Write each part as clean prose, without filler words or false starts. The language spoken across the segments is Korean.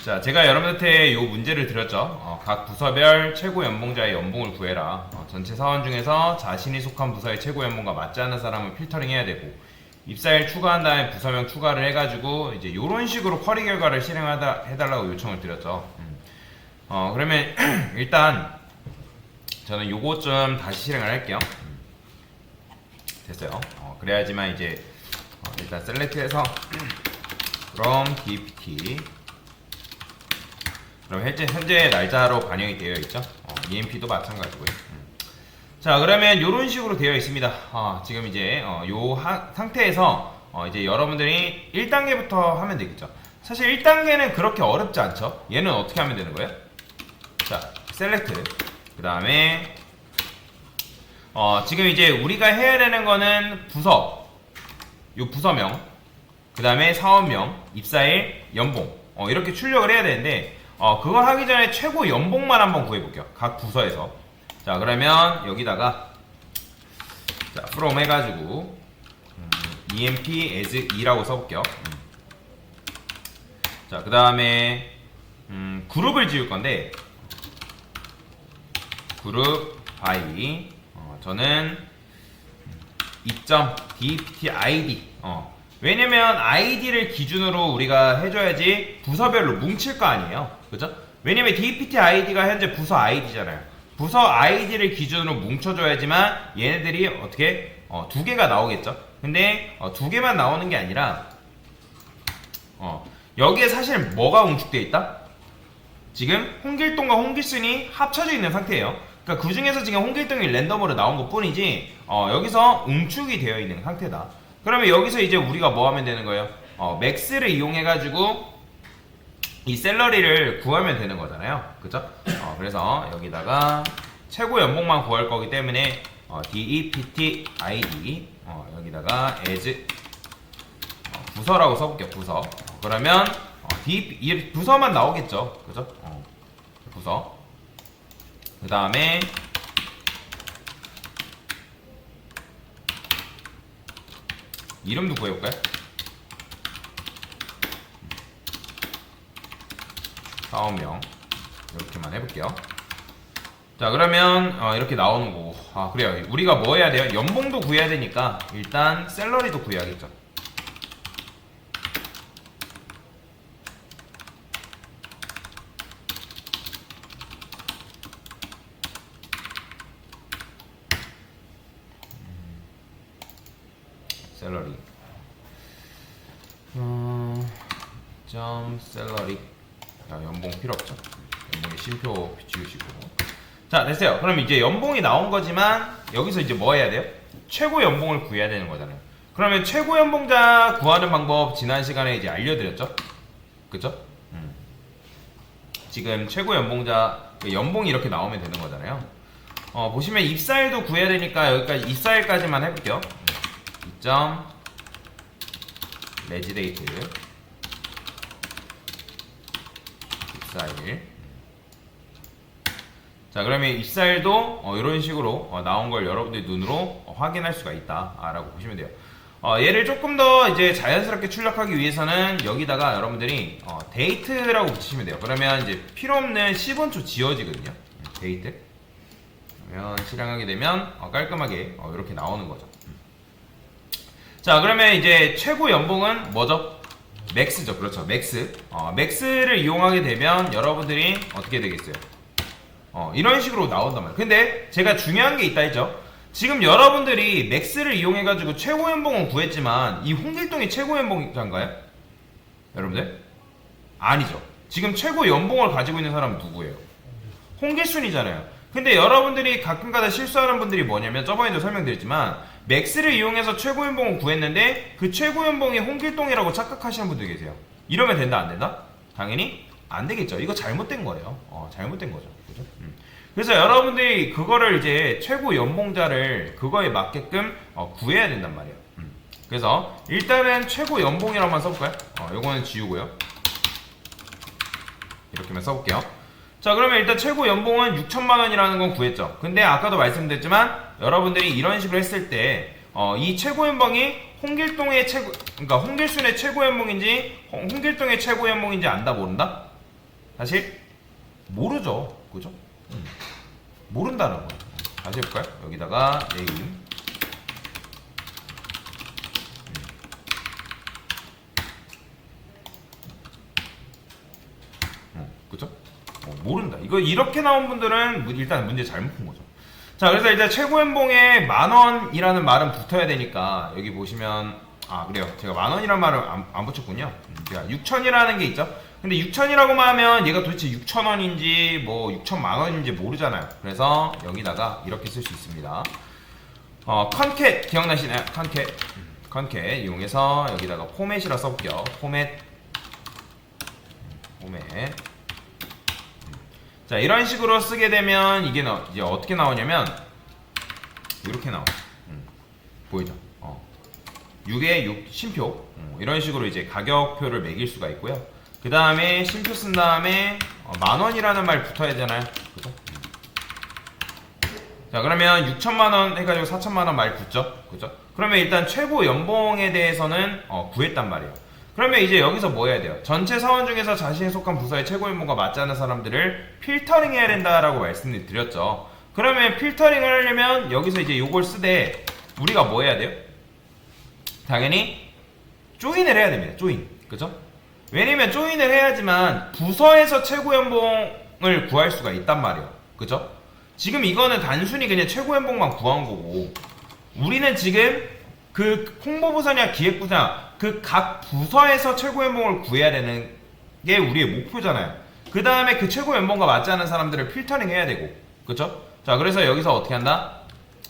자, 제가 여러분한테 이 문제를 드렸죠. 각 부서별 최고 연봉자의 연봉을 구해라. 전체 사원 중에서 자신이 속한 부서의 최고 연봉과 맞지 않는 사람을 필터링 해야 되고, 입사일 추가한 다음에 부서명 추가를 해가지고 이제 이런 식으로 쿼리 결과를 실행해달라고 요청을 드렸죠. 그러면 일단 저는 요거 좀 다시 실행을 할게요. 됐어요. 그래야지만 이제 일단 셀렉트해서 그럼 dpt 그럼 현재 날짜로 반영이 되어 있죠. EMP도 마찬가지고요. 자, 그러면 이런 식으로 되어 있습니다. 지금 이제 요 상태에서 이제 여러분들이 1단계부터 하면 되겠죠. 사실 1단계는 그렇게 어렵지 않죠. 얘는 어떻게 하면 되는 거예요? 자, 셀렉트 그 다음에 지금 이제 우리가 해야 되는 거는 부서, 요 부서명, 그 다음에 사원명, 입사일, 연봉 이렇게 출력을 해야 되는데 그걸 하기 전에 최고 연봉만 한번 구해볼게요. 각 부서에서. 자, 그러면 여기다가 자, from 해가지고 emp as 2라고 써볼게요. 자, 그 다음에 그룹을 지을 건데 그룹 by 저는 2.dptid 왜냐면 id를 기준으로 우리가 해줘야지 부서별로 뭉칠 거 아니에요. 그죠? 왜냐면 dptid가 현재 부서 id잖아요. 부서 id를 기준으로 뭉쳐줘야지만 얘네들이 어떻게 두 개가 나오겠죠. 근데 두 개만 나오는 게 아니라 여기에 사실 뭐가 응축되어 있다? 지금 홍길동과 홍길순이 합쳐져 있는 상태예요. 그러니까 그 중에서 지금 홍길동이 랜덤으로 나온 것 뿐이지 여기서 응축이 되어 있는 상태다. 그러면 여기서 이제 우리가 뭐 하면 되는 거예요? 맥스를 이용해 가지고 이 샐러리를 구하면 되는 거잖아요. 그죠? 그래서 여기다가 최고 연봉만 구할 거기 때문에 deptid 여기다가 as 부서라고 써볼게요. 부서. 그러면 이 부서만 나오겠죠. 그죠? 부서. 그 다음에 이름도 구해볼까요? 사원명 이렇게만 해볼게요. 자, 그러면 이렇게 나오는 거고. 그래요. 우리가 뭐 해야 돼요? 연봉도 구해야 되니까 일단 샐러리도 구해야겠죠. 샐러리 점 샐러리. 연봉 필요 없죠. 연봉에 쉼표 지우시고. 자, 됐어요. 그럼 이제 연봉이 나온 거지만 여기서 이제 뭐 해야 돼요? 최고 연봉을 구해야 되는 거잖아요. 그러면 최고 연봉자 구하는 방법 지난 시간에 이제 알려드렸죠? 그쵸? 지금 최고 연봉자 연봉이 이렇게 나오면 되는 거잖아요. 보시면 입사일도 구해야 되니까 여기까지 입사일까지만 해볼게요. 2점 레지데이트 입사일. 자, 그러면 입사일도 이런 식으로 나온 걸 여러분들이 눈으로 확인할 수가 있다 라고 보시면 돼요. 얘를 조금 더 이제 자연스럽게 출력하기 위해서는 여기다가 여러분들이 데이트라고 붙이시면 돼요. 그러면 이제 필요없는 10원초 지워지거든요. 데이트. 그러면 실행하게 되면 깔끔하게 이렇게 나오는 거죠. 자, 그러면 이제 최고 연봉은 뭐죠? 맥스죠. 그렇죠. 맥스. 맥스를 이용하게 되면 여러분들이 어떻게 되겠어요? 이런 식으로 나온단 말이에요. 근데 제가 중요한 게 있다 했죠. 지금 여러분들이 맥스를 이용해가지고 최고 연봉은 구했지만 이 홍길동이 최고 연봉자인가요? 여러분들? 아니죠. 지금 최고 연봉을 가지고 있는 사람은 누구예요? 홍길순이잖아요. 근데 여러분들이 가끔가다 실수하는 분들이 뭐냐면 저번에도 설명드렸지만 맥스를 이용해서 최고 연봉을 구했는데 그 최고 연봉이 홍길동이라고 착각하시는 분들 계세요. 이러면 된다 안 된다? 당연히 안 되겠죠. 이거 잘못된 거예요. 잘못된 거죠. 그죠? 그래서 여러분들이 그거를 이제 최고 연봉자를 그거에 맞게끔 구해야 된단 말이에요. 그래서 일단은 최고 연봉이라고만 써볼까요? 요거는 지우고요. 이렇게만 써볼게요. 자, 그러면 일단 최고 연봉은 6천만 원이라는 건 구했죠. 근데 아까도 말씀드렸지만 여러분들이 이런 식으로 했을 때 이 최고 연봉이 홍길동의 그러니까 홍길순의 최고 연봉인지 홍길동의 최고 연봉인지 안다 모른다? 사실 모르죠, 그죠? 모른다는 거예요. 다시 해볼까요? 여기다가 네임. 그죠? 모른다. 이거 이렇게 나온 분들은 일단 문제 잘못 푼 거죠. 자, 그래서 일단 최고 연봉에 10,000원이라는 말은 붙어야 되니까 여기 보시면 그래요. 제가 10,000원이라는 말을 안 붙였군요. 제가 6,000이라는 게 있죠. 근데 6,000이라고만 하면 얘가 도대체 6,000원인지 뭐 6,000만 원인지 모르잖아요. 그래서 여기다가 이렇게 쓸 수 있습니다. 컨캣 기억나시나요? 컨캣 이용해서 여기다가 포맷이라 써볼게요. 포맷. 자, 이런 식으로 쓰게 되면 이게 이제 어떻게 나오냐면 이렇게 나와요. 보이죠? 6에 6 쉼표. 이런 식으로 이제 가격표를 매길 수가 있고요. 그 다음에 쉼표 쓴 다음에 10,000원이라는 말 붙어야 되잖아요. 그죠? 자, 그러면 6,000만원 해가지고 4,000만원 말 붙죠? 그죠? 그러면 일단 최고 연봉에 대해서는 구했단 말이에요. 그러면 이제 여기서 뭐 해야 돼요? 전체 사원 중에서 자신이 속한 부서의 최고 연봉과 맞지 않는 사람들을 필터링 해야 된다라고 말씀을 드렸죠. 그러면 필터링을 하려면 여기서 이제 요걸 쓰되 우리가 뭐 해야 돼요? 당연히 조인을 해야 됩니다. 조인. 그죠? 왜냐면 조인을 해야지만 부서에서 최고 연봉을 구할 수가 있단 말이에요. 그죠? 지금 이거는 단순히 그냥 최고 연봉만 구한 거고 우리는 지금 그 홍보부서냐 기획부서냐 그 각 부서에서 최고 연봉을 구해야 되는 게 우리의 목표잖아요. 그 다음에 그 최고 연봉과 맞지 않는 사람들을 필터링 해야 되고 그쵸? 자, 그래서 여기서 어떻게 한다?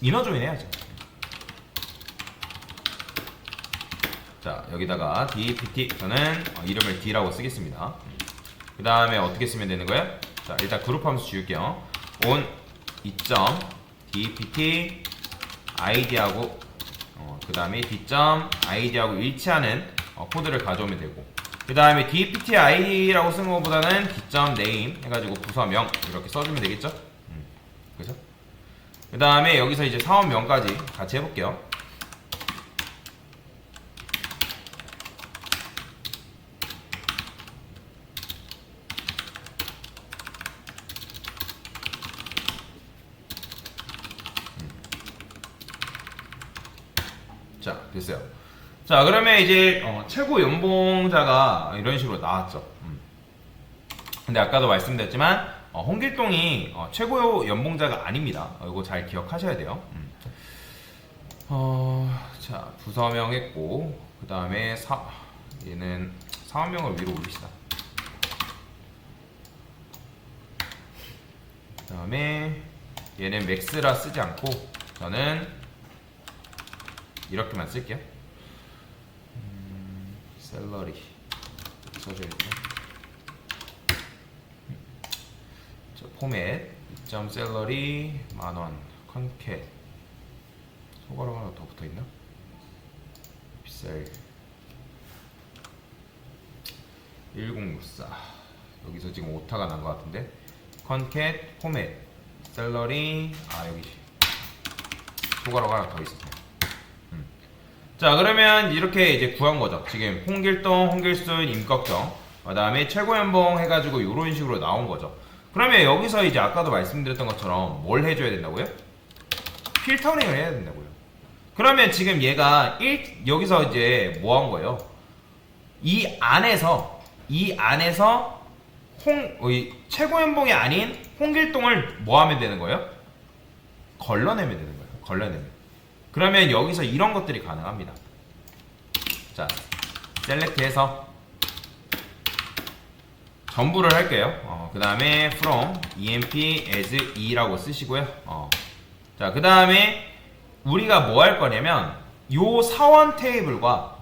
이너 조인 해야죠. 자, 여기다가 DPT 저는 이름을 D라고 쓰겠습니다. 그 다음에 어떻게 쓰면 되는 거예요? 자, 일단 그룹 함수 지울게요. on 2점 DPT id하고 그 다음에 D점 id하고 일치하는 코드를 가져오면 되고 그 다음에 DPT id라고 쓴 것보다는 D점 name 해가지고 부서명 이렇게 써주면 되겠죠? 그죠? 그 다음에 여기서 이제 사원명까지 같이 해볼게요. 자, 됐어요. 자, 그러면 이제 최고 연봉자가 이런 식으로 나왔죠. 근데 아까도 말씀드렸지만 홍길동이 최고 연봉자가 아닙니다. 이거 잘 기억하셔야 돼요. 자, 부서명 했고 그 다음에 얘는 사원명을 위로 올립시다. 그 다음에 얘는 맥스라 쓰지 않고 저는 이렇게만 쓸게요. 셀러리 써줘야겠죠. 포맷 2점 셀러리 10,000원 컨캣 소가로 하나 더 붙어있나? 비쌀 1064 여기서 지금 오타가 난 것 같은데 컨캣 포맷 셀러리 여기 소가로 하나 더 있었어요. 자, 그러면 이렇게 이제 구한 거죠. 지금 홍길동, 홍길순, 임꺽정, 그 다음에 최고연봉 해가지고 이런 식으로 나온 거죠. 그러면 여기서 이제 아까도 말씀드렸던 것처럼 뭘 해줘야 된다고요? 필터링을 해야 된다고요. 그러면 지금 얘가 여기서 이제 뭐 한 거예요? 이 안에서 최고연봉이 아닌 홍길동을 뭐 하면 되는 거예요? 걸러내면 되는 거예요. 걸러내면. 그러면 여기서 이런 것들이 가능합니다. 자, 셀렉트해서 전부를 할게요. 그 다음에 from emp as e라고 쓰시고요. 자, 그 다음에 우리가 뭐 할 거냐면 요 사원 테이블과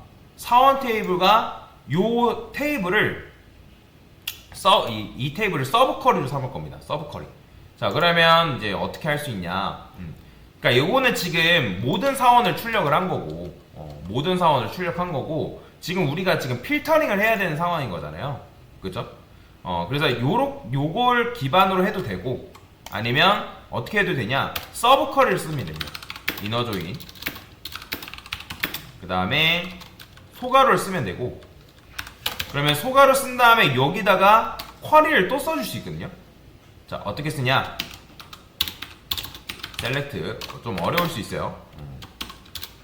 요 테이블을 이 테이블을 서브 쿼리로 삼을 겁니다. 서브 쿼리. 자, 그러면 이제 어떻게 할 수 있냐? 그러니까 요거는 지금 모든 사원을 출력을 한 거고 모든 사원을 출력한 거고 지금 우리가 지금 필터링을 해야 되는 상황인 거잖아요. 그죠? 그래서 요걸 기반으로 해도 되고 아니면 어떻게 해도 되냐? 서브 쿼리를 쓰면 됩니다. 이너 조인 그 다음에 소가루를 쓰면 되고 그러면 소가루 쓴 다음에 여기다가 쿼리를 또 써줄 수 있거든요. 자, 어떻게 쓰냐? 셀렉트 좀 어려울 수 있어요.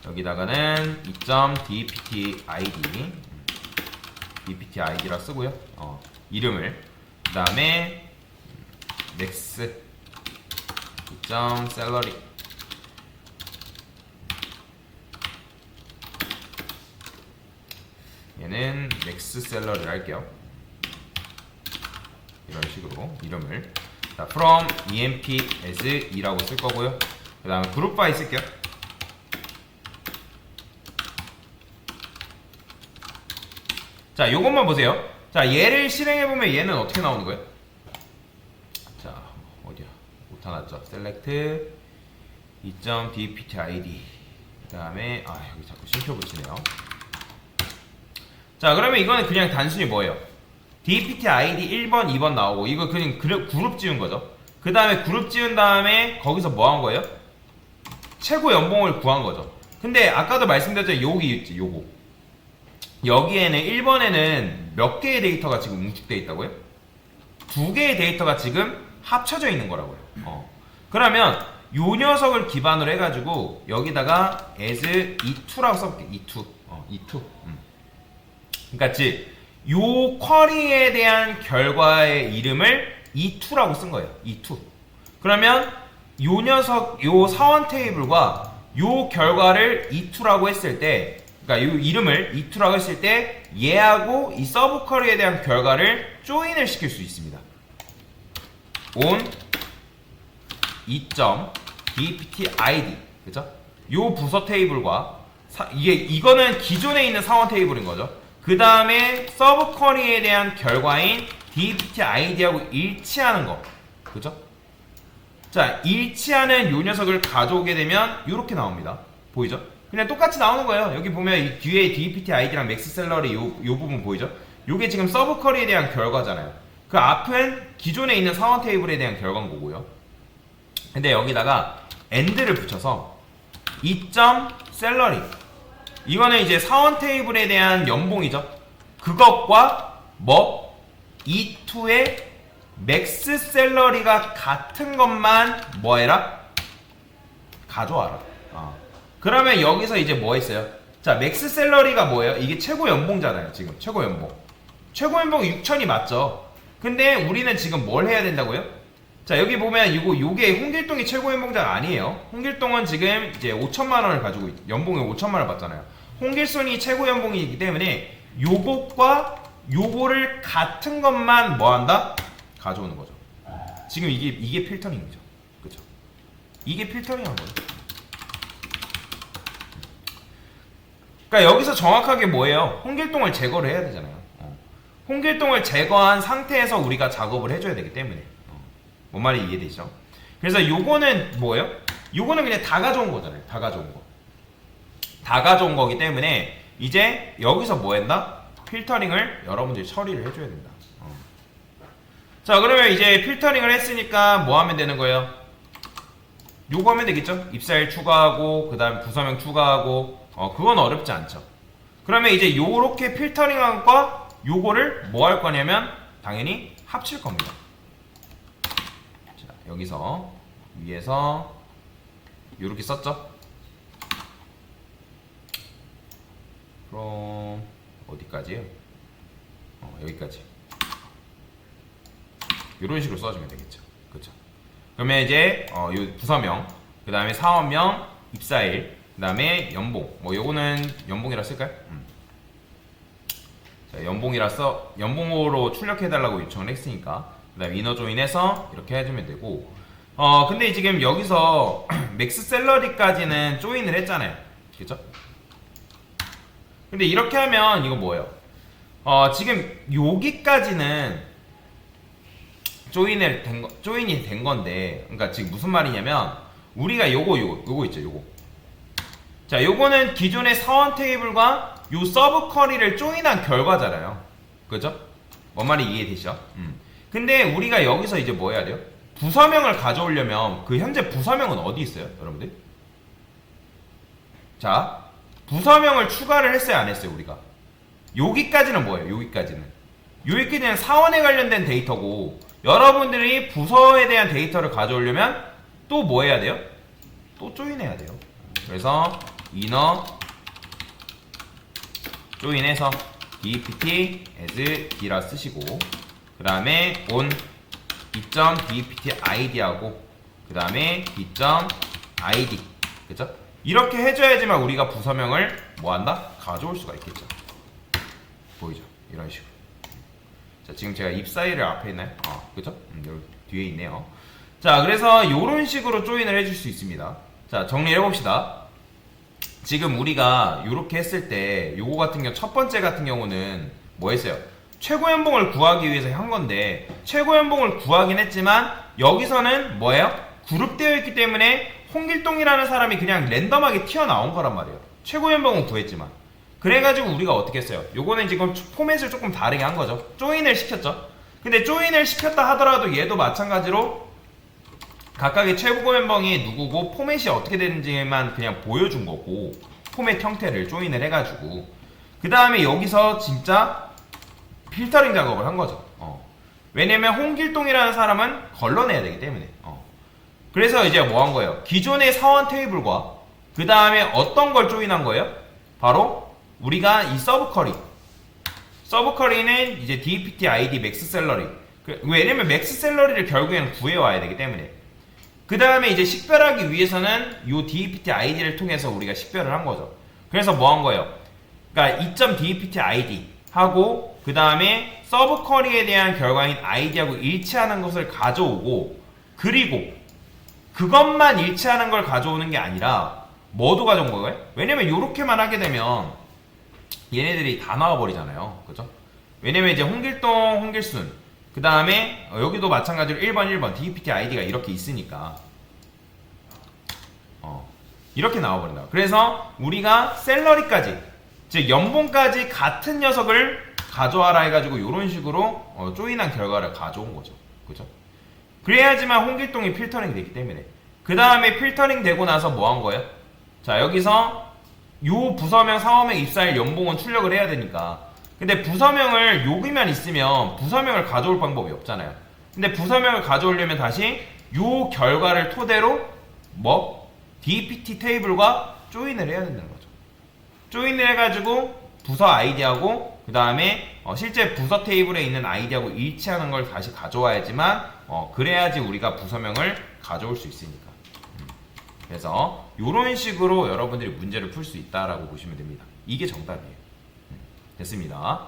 여기다가는 2.dptid dptid라 쓰고요. 이름을 그 다음에 max 2.salary 얘는 max salary를 할게요. 이런 식으로 이름을 자, from emp as 2라고 쓸 거고요. 그 다음에 그룹 바이 쓸게요. 자, 요것만 보세요. 자, 얘를 실행해보면 얘는 어떻게 나오는 거예요? 자, 어디야? 못하났죠? select 2.dptid 그 다음에 여기 자꾸 쉼표 붙이네요. 자, 그러면 이거는 그냥 단순히 뭐예요? dptid 1번, 2번 나오고 이거 그냥 그룹 지운 거죠. 그 다음에 그룹 지운 다음에 거기서 뭐 한 거예요? 최고 연봉을 구한 거죠. 근데 아까도 말씀드렸죠. 여기 있지, 요거. 여기에는 1번에는 몇 개의 데이터가 지금 응축되어 있다고요? 2개의 데이터가 지금 합쳐져 있는 거라고요. 그러면 요 녀석을 기반으로 해가지고 여기다가 as e2라고 써볼게요. e2. 그러니까 즉 요 쿼리에 대한 결과의 이름을 e2라고 쓴 거예요. e2. 그러면 요 녀석, 요 사원 테이블과 요 결과를 e2라고 했을 때, 그러니까 요 이름을 e2라고 했을 때 얘하고 이 서브 쿼리에 대한 결과를 조인을 시킬 수 있습니다. on 2.dptid 그죠? 요 부서 테이블과 이거는 기존에 있는 사원 테이블인 거죠. 그 다음에 서브 쿼리에 대한 결과인 dptid하고 일치하는 거 그죠? 자, 일치하는 요 녀석을 가져오게 되면 이렇게 나옵니다. 보이죠? 그냥 똑같이 나오는 거예요. 여기 보면 이 뒤에 dptid랑 maxsalary 요 부분 보이죠? 요게 지금 서브 쿼리에 대한 결과잖아요. 그 앞은 기존에 있는 사원 테이블에 대한 결과인 거고요. 근데 여기다가 and를 붙여서 2.salary 이거는 이제 사원 테이블에 대한 연봉이죠. 그것과 뭐 E2의 맥스 셀러리가 같은 것만 뭐 해라? 가져와라. 그러면 여기서 이제 뭐 했어요? 자, 맥스 셀러리가 뭐예요? 이게 최고 연봉잖아요. 지금 최고 연봉. 최고 연봉 6천이 맞죠? 근데 우리는 지금 뭘 해야 된다고요? 자, 여기 보면 요게 홍길동이 최고 연봉자가 아니에요. 홍길동은 지금 이제 5천만 원을 가지고 연봉에 5천만 원을 받잖아요. 홍길동이 최고 연봉이기 때문에 요것과 요거를 같은 것만 뭐 한다? 가져오는 거죠. 지금 이게 필터링이죠. 그죠? 이게 필터링한 거죠. 그러니까 여기서 정확하게 뭐예요? 홍길동을 제거를 해야 되잖아요. 홍길동을 제거한 상태에서 우리가 작업을 해줘야 되기 때문에 뭔 말이 이해되죠? 그래서 요거는 뭐예요? 요거는 그냥 다 가져온 거잖아요. 다 가져온 거. 다 가져온 거기 때문에 이제 여기서 뭐 했나? 필터링을 여러분들이 처리를 해줘야 된다. 자, 그러면 이제 필터링을 했으니까 뭐 하면 되는 거예요? 요거 하면 되겠죠? 입사일 추가하고 그 다음 부서명 추가하고 그건 어렵지 않죠. 그러면 이제 요렇게 필터링한 것과 요거를 뭐 할 거냐면 당연히 합칠 겁니다. 자, 여기서 위에서 요렇게 썼죠? 그럼 어디까지요? 여기까지. 이런 식으로 써주면 되겠죠. 그렇죠? 그러면 이제 요 부서명, 그 다음에 사원명, 입사일, 그 다음에 연봉. 뭐 요거는 연봉이라 쓸까요? 자, 연봉으로 출력해달라고 요청을 했으니까 그 다음에 이너 조인해서 이렇게 해주면 되고. 근데 지금 여기서 맥스 셀러리까지는 조인을 했잖아요. 그렇죠? 근데 이렇게 하면 이거 뭐예요? 지금 여기까지는 조인이 된 건데, 그러니까 지금 무슨 말이냐면 우리가 요거 있죠, 요거. 자, 요거는 기존의 사원 테이블과 요 서브 쿼리를 조인한 결과잖아요. 그죠? 뭔 말이 이해되시죠? 근데 우리가 여기서 이제 뭐 해야 돼요? 부서명을 가져오려면 그 현재 부서명은 어디 있어요, 여러분들? 자, 부서명을 추가를 했어요, 안 했어요, 우리가? 여기까지는 뭐예요? 여기까지는 요익기는 사원에 관련된 데이터고 여러분들이 부서에 대한 데이터를 가져오려면 또 뭐 해야 돼요? 또 조인해야 돼요. 그래서 inner 조인해서 dpt as d라 쓰시고 그 다음에 on d.dpt id하고 그 다음에 d.id 그죠? 이렇게 해줘야지만 우리가 부서명을 뭐한다? 가져올 수가 있겠죠. 보이죠? 이런 식으로. 자, 지금 제가 입 사이를 앞에 있나요? 그죠? 여기 뒤에 있네요. 자, 그래서 이런 식으로 조인을 해줄 수 있습니다. 자, 정리를 해봅시다. 지금 우리가 이렇게 했을 때 요거 같은 경우 첫 번째 같은 경우는 뭐 했어요? 최고 연봉을 구하기 위해서 한 건데 최고 연봉을 구하긴 했지만 여기서는 뭐예요? 그룹되어 있기 때문에 홍길동이라는 사람이 그냥 랜덤하게 튀어나온 거란 말이에요. 최고 연봉은 구했지만 그래가지고 우리가 어떻게 했어요? 요거는 지금 포맷을 조금 다르게 한 거죠. 조인을 시켰죠. 근데 조인을 시켰다 하더라도 얘도 마찬가지로 각각의 최고 연봉이 누구고 포맷이 어떻게 되는지만 그냥 보여준 거고 포맷 형태를 조인을 해가지고 그 다음에 여기서 진짜 필터링 작업을 한 거죠. 왜냐면 홍길동이라는 사람은 걸러내야 되기 때문에. 그래서 이제 뭐 한 거예요? 기존의 사원 테이블과 그 다음에 어떤 걸 조인한 거예요? 바로 우리가 이 서브쿼리는 이제 DPT ID 맥스 셀러리. 왜냐면 맥스 셀러리를 결국에는 구해와야 되기 때문에. 그 다음에 이제 식별하기 위해서는 이 DPT ID를 통해서 우리가 식별을 한 거죠. 그래서 뭐 한 거예요? 그러니까 2.DPT ID 하고 그 다음에 서브 쿼리에 대한 결과인 ID하고 일치하는 것을 가져오고 그리고 그것만 일치하는 걸 가져오는 게 아니라 뭐도 가져온 거예요? 왜냐면 이렇게만 하게 되면 얘네들이 다 나와버리잖아요. 그죠? 왜냐면 이제 홍길동, 홍길순 그 다음에 여기도 마찬가지로 1번 DPT ID가 이렇게 있으니까 이렇게 나와버린다. 그래서 우리가 셀러리까지 즉 연봉까지 같은 녀석을 가져와라 해가지고 이런 식으로 조인한 결과를 가져온 거죠. 그죠? 그래야지만 홍길동이 필터링 되기 때문에 그 다음에 필터링 되고 나서 뭐 한 거예요? 자, 여기서 요 부서명 사원명 입사일 연봉은 출력을 해야 되니까 근데 부서명을 여기만 있으면 부서명을 가져올 방법이 없잖아요. 근데 부서명을 가져오려면 다시 요 결과를 토대로 뭐 DPT 테이블과 조인을 해야 된다는 거죠. 조인을 해가지고 부서 아이디하고 그 다음에 실제 부서 테이블에 있는 아이디하고 일치하는 걸 다시 가져와야지만 그래야지 우리가 부서명을 가져올 수 있으니까. 그래서 이런 식으로 여러분들이 문제를 풀 수 있다라고 보시면 됩니다. 이게 정답이에요. 됐습니다.